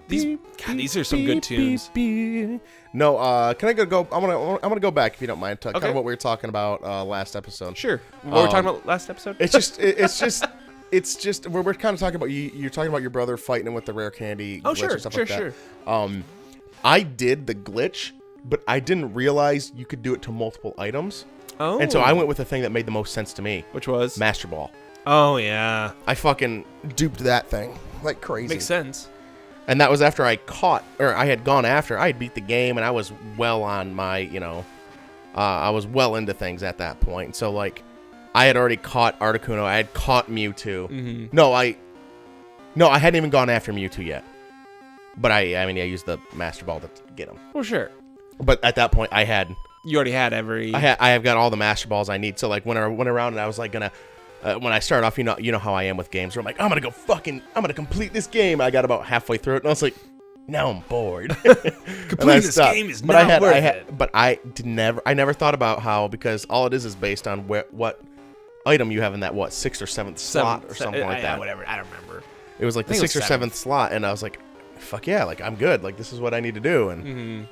These are some good tunes. No, can I go? I'm gonna go back if you don't mind. To kind of what we were talking about last episode. Sure. What were we talking about last episode? It's just we're kind of talking about you're talking about your brother fighting him with the rare candy. Oh, glitch and stuff like that. sure. I did the glitch, but I didn't realize you could do it to multiple items. Oh. And so I went with the thing that made the most sense to me. Which was? Master Ball. Oh, yeah. I fucking duped that thing like crazy. Makes sense. And that was after I had gone after. I had beat the game, and I was well on my, I was well into things at that point. So, like, I had already caught Articuno. I had caught Mewtwo. Mm-hmm. No, I hadn't even gone after Mewtwo yet. But I used the Master Ball to get him. Well, sure. But at that point, You already had every... I have got all the Master Balls I need. So, like, when I went around and I was, like, gonna... when I start off, you know how I am with games, where I'm like, I'm gonna complete this game. I got about halfway through it, and I was like, now I'm bored. Completing this game is not worth it. But I never thought about how, because all it is based on what item you have in that 6th or 7th slot or something like that. Whatever, I don't remember. It was like the 6th or 7th slot, and I was like, fuck yeah, like I'm good. Like this is what I need to do. And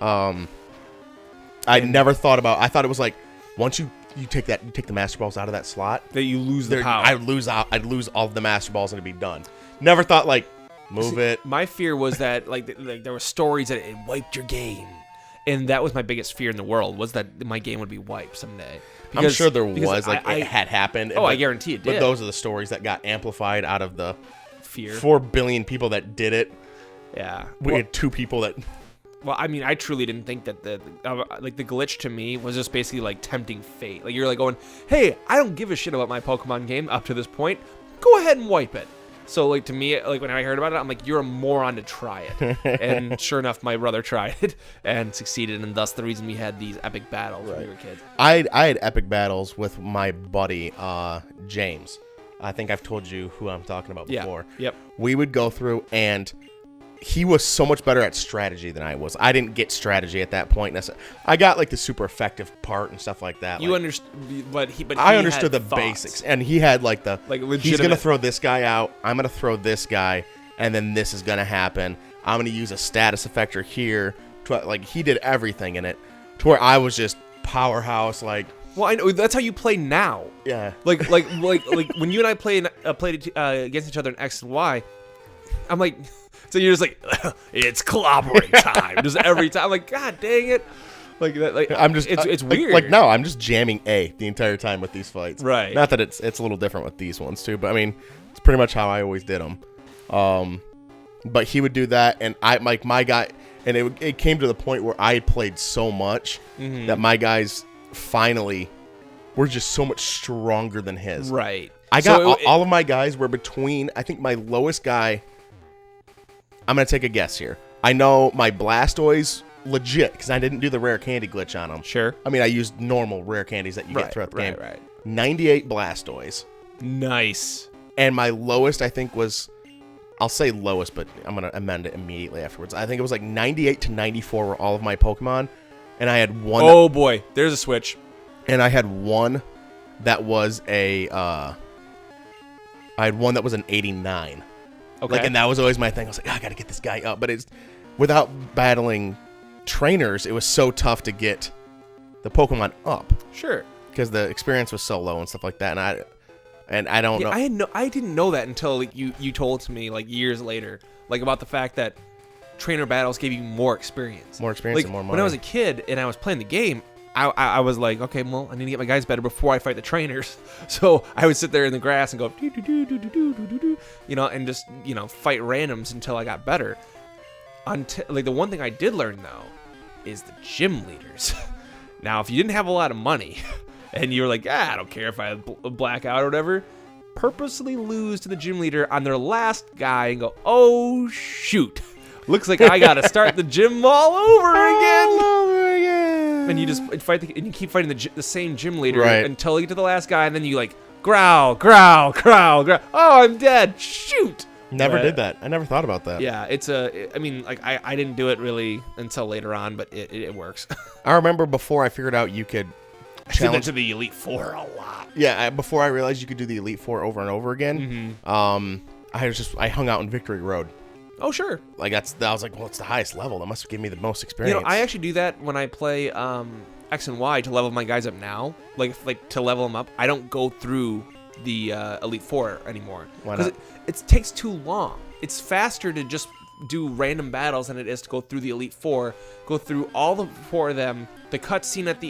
I never thought about. I thought it was like once you take the Master Balls out of that slot, that you lose the power. I'd lose all of the Master Balls and it'd be done. Never thought like move it. My fear was that like there were stories that it wiped your game, and that was my biggest fear in the world, was that my game would be wiped someday. I'm sure there was it had happened. I guarantee it did. But those are the stories that got amplified out of the fear. 4 billion people that did it. Yeah, we had 2 people that. Well, I mean, I truly didn't think that the glitch to me was just basically like tempting fate. Like you're like going, hey, I don't give a shit about my Pokemon game up to this point. Go ahead and wipe it. So like to me, like when I heard about it, I'm like, you're a moron to try it. And sure enough, my brother tried it and succeeded, and thus the reason we had these epic battles when we were kids. I had epic battles with my buddy James. I think I've told you who I'm talking about before. Yep. We would go through, and he was so much better at strategy than I was. I didn't get strategy at that point. I got like the super effective part and stuff like that. You understood, but I understood the basics, and he had like legitimate. He's gonna throw this guy out. I'm gonna throw this guy, and then this is gonna happen. I'm gonna use a status effector here. Like he did everything in it, to where I was just powerhouse. Like, well, I know that's how you play now. Yeah. Like when you and I played against each other in X and Y, I'm like. So you're just like, it's clobbering time, just every time. I'm like, God dang it! Like I'm just, it's weird. Like no, I'm just jamming A the entire time with these fights. Right. Not that it's a little different with these ones too, but I mean, it's pretty much how I always did them. But he would do that, and my guy, and it came to the point where I had played so much that my guys finally were just so much stronger than his. Right. I got all of my guys were between. I think my lowest guy. I'm going to take a guess here. I know my Blastoise legit, because I didn't do the rare candy glitch on them. Sure. I mean, I used normal rare candies that you get throughout the game. Right. 98 Blastoise. Nice. And my lowest, I think, was... I'll say lowest, but I'm going to amend it immediately afterwards. I think it was like 98 to 94 were all of my Pokemon. And I had one... Oh, boy. There's a switch. And I had one that was a... I had one that was an 89. Okay. Like, and that was always my thing. I was like, I got to get this guy up. But it's without battling trainers, it was so tough to get the Pokemon up. Sure. Because the experience was so low and stuff like that. And I don't know. I didn't know that until like, you told to me like years later, like about the fact that trainer battles gave you more experience. More experience like, and more money. When I was a kid and I was playing the game, I was like, okay, well, I need to get my guys better before I fight the trainers. So I would sit there in the grass and go, and just, fight randoms until I got better. Like the one thing I did learn though is the gym leaders. Now, if you didn't have a lot of money and you were like, I don't care if I have a blackout or whatever, purposely lose to the gym leader on their last guy and go, oh shoot, looks like I gotta start the gym all over again. And you just fight and you keep fighting the same gym leader until you get to the last guy, and then you like growl. Oh, I'm dead. Shoot. Never did that. I never thought about that. Yeah, I didn't do it really until later on, but it works. I remember before I figured out you could challenge to the Elite Four a lot. Yeah, before I realized you could do the Elite Four over and over again. I hung out in Victory Road. Oh, sure. Like I was like, well, it's the highest level. That must give me the most experience. I actually do that when I play X and Y to level my guys up now. Like to level them up, I don't go through the Elite Four anymore. Why not? It takes too long. It's faster to just do random battles than it is to go through the Elite Four, go through all the 4 of them, the cutscene at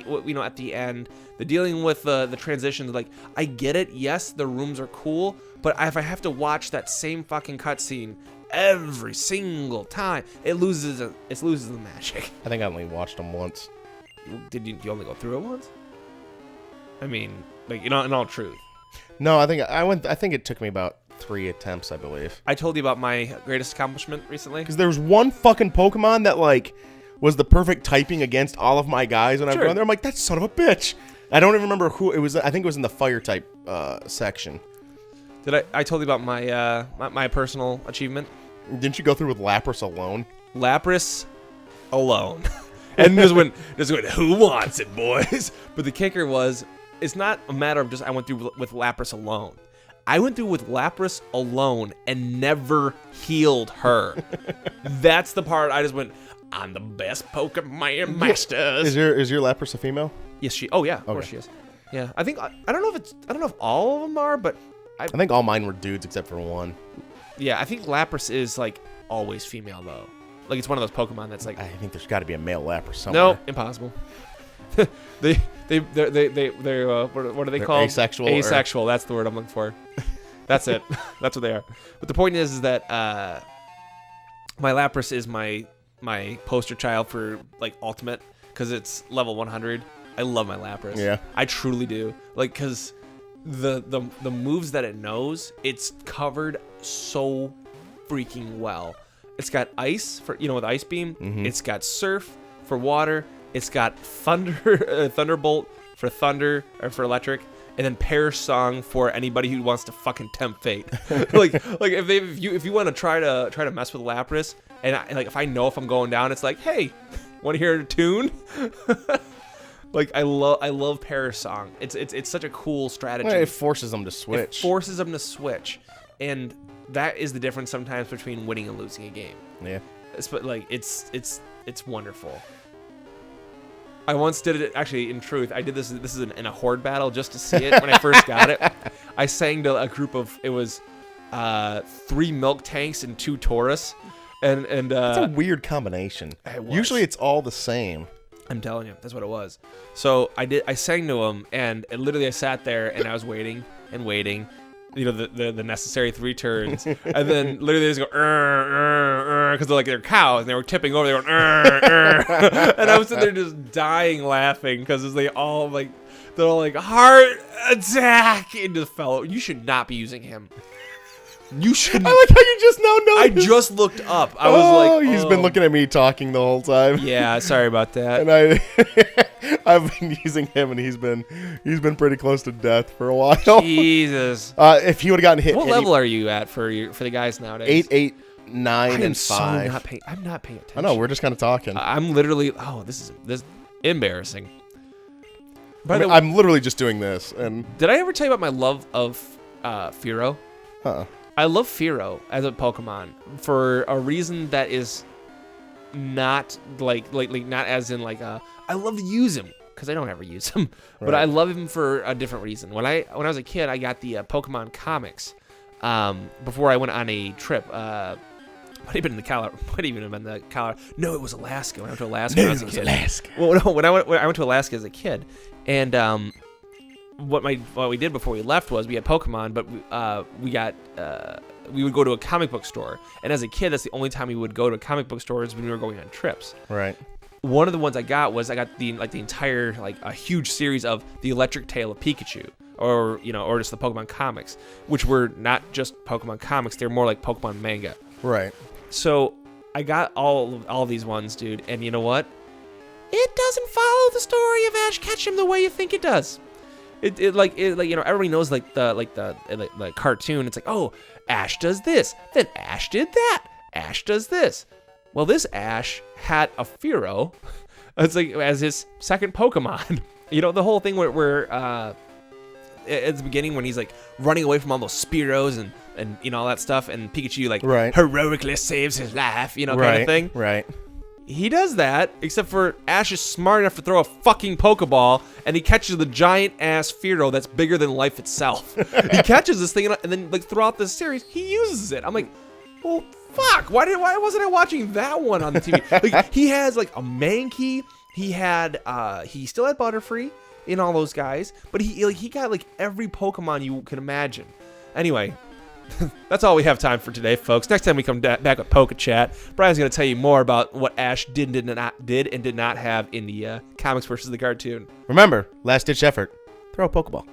the end, the dealing with the transitions. Like, I get it. Yes, the rooms are cool, but if I have to watch that same fucking cutscene every single time, it loses the magic. I think I only watched them once. Did you only go through it once? I mean, like, in all truth. No, I think it took me about 3 attempts, I believe. I told you about my greatest accomplishment recently. Because there was one fucking Pokemon that like was the perfect typing against all of my guys when I was going there. I'm like, that son of a bitch. I don't even remember who it was. I think it was in the fire type section. Did I told you about my my personal achievement? Didn't you go through with Lapras alone? Lapras alone. And just went, who wants it, boys? But the kicker was, it's not a matter of just I went through with Lapras alone. I went through with Lapras alone and never healed her. That's the part I just went, I'm the best Pokemon masters. Is your Lapras a female? Yes, oh yeah, of course she is. Yeah, I don't know if all of them are, but I think all mine were dudes except for one. Yeah, I think Lapras is like always female though. Like, it's one of those Pokemon that's like, I think there's got to be a male Lapras somewhere. No, impossible. they're what are they called? Asexual. Asexual. That's the word I'm looking for. That's it. That's what they are. But the point is that my Lapras is my poster child for like ultimate, because it's level 100. I love my Lapras. Yeah, I truly do. Like, because the moves that it knows, it's covered so freaking well. It's got ice for with Ice Beam. Mm-hmm. It's got Surf for water. It's got Thunderbolt for thunder or for electric, and then Perish Song for anybody who wants to fucking tempt fate. like if you want to try to mess with Lapras, and if I know if I'm going down, it's like, hey, want to hear a tune? Like, I love Perish Song. It's such a cool strategy. Well, it forces them to switch. And that is the difference sometimes between winning and losing a game. Yeah. It's wonderful. I once did it, actually, in truth. I did this is in a horde battle just to see it when I first got it. I sang to a group of, it was 3 milk tanks and 2 Taurus. And it's a weird combination. Usually it's all the same. I'm telling you, that's what it was. So I sang to them, and literally I sat there and I was waiting and waiting. The necessary 3 turns, and then literally they just go because they're cows and they were tipping over. They were and I was sitting there just dying laughing because they're all like heart attack and just fell. You should not be using him. You should. I like how you just now know. I just looked up. I was like, oh, he's been looking at me talking the whole time. Yeah, sorry about that. And I've been using him, and he's been pretty close to death for a while. Jesus. If he would have gotten hit. What level are you at for the guys nowadays? 8, 8, 9, and 5. I'm not paying attention. I know. We're just kind of talking. I'm literally. Oh, this is embarrassing. I'm literally just doing this. And did I ever tell you about my love of Fearow? Huh. I love Fearow as a Pokemon for a reason that is not like not as in I love to use him, because I don't ever use him, but I love him for a different reason. When I was a kid, I got the Pokemon comics before I went on a trip. Might have been the Colorado. No, it was Alaska. When I went to Alaska when I was a kid. Alaska. Well, no, when I went to Alaska as a kid, and what we did before we left was we had Pokemon, but we would go to a comic book store, and as a kid, that's the only time we would go to comic book stores when we were going on trips. Right. One of the ones I got the entire a huge series of the Electric Tale of Pikachu, or just the Pokemon comics, which were not just Pokemon comics; they're more like Pokemon manga. Right. So I got all these ones, dude, and you know what? It doesn't follow the story of Ash Ketchum the way you think it does. It everybody knows the cartoon. It's like, oh, Ash does this, then Ash did that, Ash does this. Well, this Ash had a Fearow, it's like as his second Pokemon. The whole thing where at the beginning when he's like running away from all those Spearows and you know all that stuff, and Pikachu like Right. heroically saves his life, you know, kind of thing. Right. He does that, except for Ash is smart enough to throw a fucking Pokeball, and he catches the giant ass Fearow that's bigger than life itself. He catches this thing, and then like throughout the series, he uses it. I'm like, well, fuck. Why wasn't I watching that one on the TV? Like, he has like a Mankey. He still had Butterfree in all those guys, but he got like every Pokemon you can imagine. Anyway. That's all we have time for today, folks. Next time we come back with Poke Chat, Brian's going to tell you more about what Ash did and did not have in the comics versus the cartoon. Remember, last-ditch effort. Throw a Pokeball.